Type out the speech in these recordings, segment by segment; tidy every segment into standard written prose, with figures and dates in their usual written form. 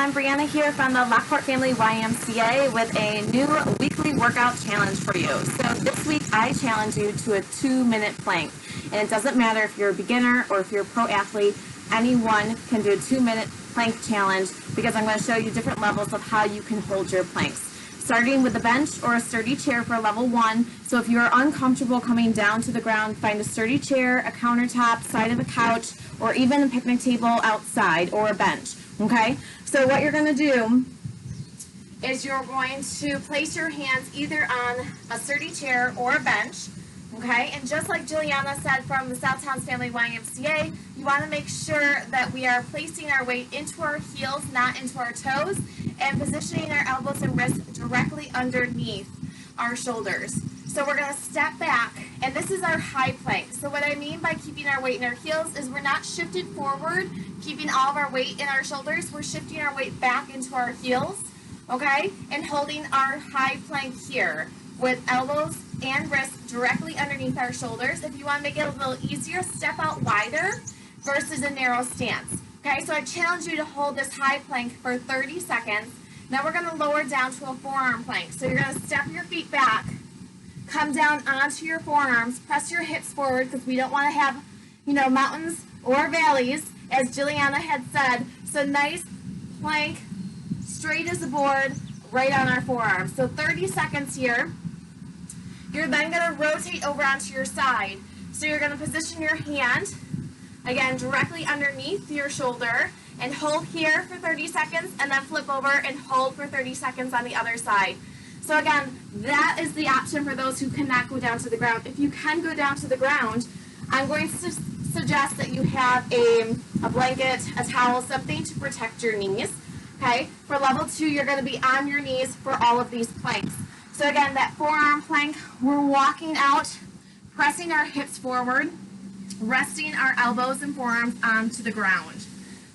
I'm Brianna here from the Lockport Family YMCA with a new weekly workout challenge for you. So this week I challenge you to a 2-minute plank. And it doesn't matter if you're a beginner or if you're a pro athlete, anyone can do a 2-minute plank challenge because I'm going to show you different levels of how you can hold your planks. Starting with a bench or a sturdy chair for level 1. So if you're uncomfortable coming down to the ground, find a sturdy chair, a countertop, side of a couch, or even a picnic table outside or a bench. Okay? So what you're going to do is you're going to place your hands either on a sturdy chair or a bench. Okay? And just like Juliana said from the South Family YMCA, you want to make sure that we are placing our weight into our heels, not into our toes, and positioning our elbows and wrists directly underneath our shoulders. So we're going to step back, and this is our high plank. So what I mean by keeping our weight in our heels is we're not shifted forward, keeping all of our weight in our shoulders. We're shifting our weight back into our heels, okay, and holding our high plank here with elbows and wrists directly underneath our shoulders. If you want to make it a little easier, step out wider versus a narrow stance. Okay, so I challenge you to hold this high plank for 30 seconds. Now we're going to lower down to a forearm plank. So you're going to step your feet back, come down onto your forearms, press your hips forward because we don't want to have, mountains or valleys, as Juliana had said. So nice plank, straight as a board, right on our forearms. So 30 seconds here. You're then going to rotate over onto your side. So you're going to position your hand, again, directly underneath your shoulder, and hold here for 30 seconds, and then flip over and hold for 30 seconds on the other side. So again, that is the option for those who cannot go down to the ground. If you can go down to the ground, I'm going to suggest that you have a blanket, a towel, something to protect your knees. Okay? For level 2, you're going to be on your knees for all of these planks. So again, that forearm plank, we're walking out, pressing our hips forward, resting our elbows and forearms onto the ground.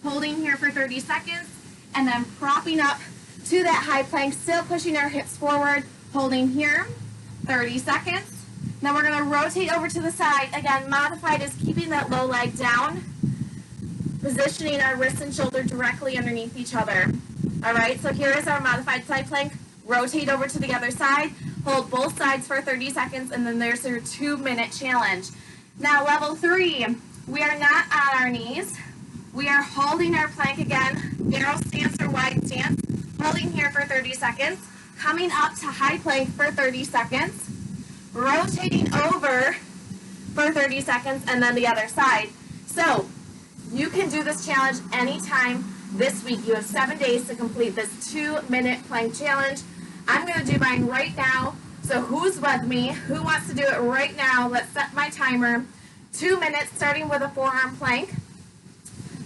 Holding here for 30 seconds, and then propping up to that high plank, still pushing our hips forward, holding here, 30 seconds. Now we're going to rotate over to the side. Again, modified is keeping that low leg down, positioning our wrists and shoulder directly underneath each other. All right, so here is our modified side plank. Rotate over to the other side, hold both sides for 30 seconds, and then there's your 2-minute challenge. Now level 3, we are not on our knees. We are holding our plank again, narrow stance or wide stance, holding here for 30 seconds, coming up to high plank for 30 seconds, rotating over for 30 seconds, and then the other side. So you can do this challenge anytime this week. You have 7 days to complete this 2-minute plank challenge. I'm going to do mine right now. So who's with me? Who wants to do it right now? Let's set my timer. 2 minutes, starting with a forearm plank.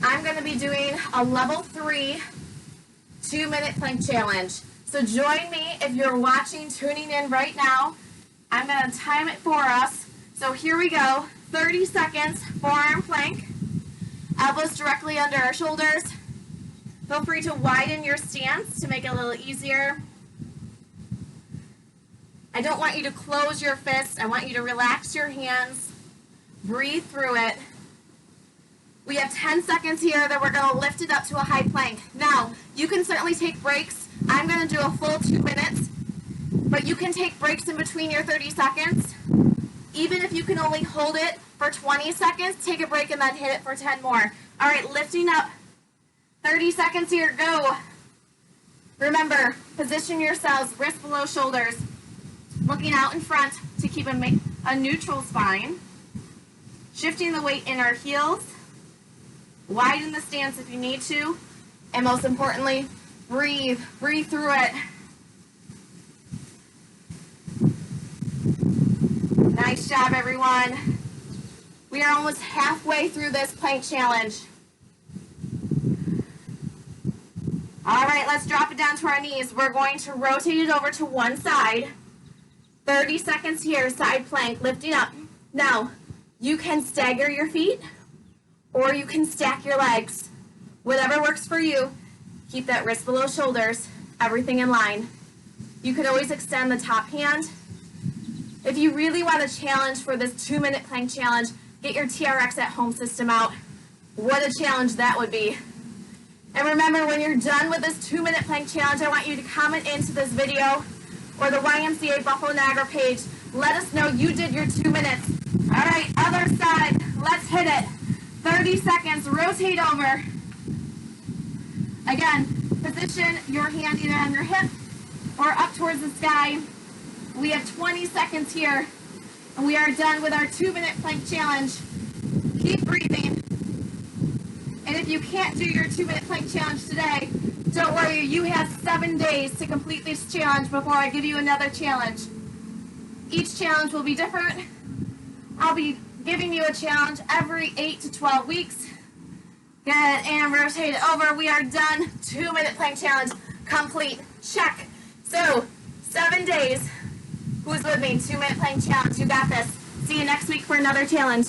I'm going to be doing a level 3 2-minute plank challenge. So join me if you're watching, tuning in right now. I'm going to time it for us. So here we go. 30 seconds, forearm plank. Elbows directly under our shoulders. Feel free to widen your stance to make it a little easier. I don't want you to close your fists. I want you to relax your hands. Breathe through it. We have 10 seconds here that we're going to lift it up to a high plank. Now, you can certainly take breaks. I'm going to do a full 2 minutes, but you can take breaks in between your 30 seconds. Even if you can only hold it for 20 seconds, take a break and then hit it for 10 more. All right, lifting up. 30 seconds here, go. Remember, position yourselves, wrists below shoulders, looking out in front to keep a neutral spine. Shifting the weight in our heels. Widen the stance if you need to. And most importantly, breathe. Breathe through it. Nice job, everyone. We are almost halfway through this plank challenge. All right, let's drop it down to our knees. We're going to rotate it over to one side. 30 seconds here, side plank, lifting up. Now, you can stagger your feet, or you can stack your legs. Whatever works for you. Keep that wrist below shoulders, everything in line. You could always extend the top hand. If you really want a challenge for this 2-minute plank challenge, get your TRX at home system out. What a challenge that would be. And remember, when you're done with this 2-minute plank challenge, I want you to comment into this video or the YMCA Buffalo Niagara page. Let us know you did your 2 minutes. All right, other side. Let's hit it. 30 seconds. Rotate over. Again, position your hand either on your hip or up towards the sky. We have 20 seconds here, and we are done with our 2-minute plank challenge. Keep breathing. And if you can't do your 2-minute plank challenge today, don't worry, you have 7 days to complete this challenge before I give you another challenge. Each challenge will be different. I'll be giving you a challenge every 8 to 12 weeks. Good, and rotate it over. We are done. 2-minute plank challenge complete. Check. So, 7 days. Who's with me? 2-minute plank challenge. You got this. See you next week for another challenge.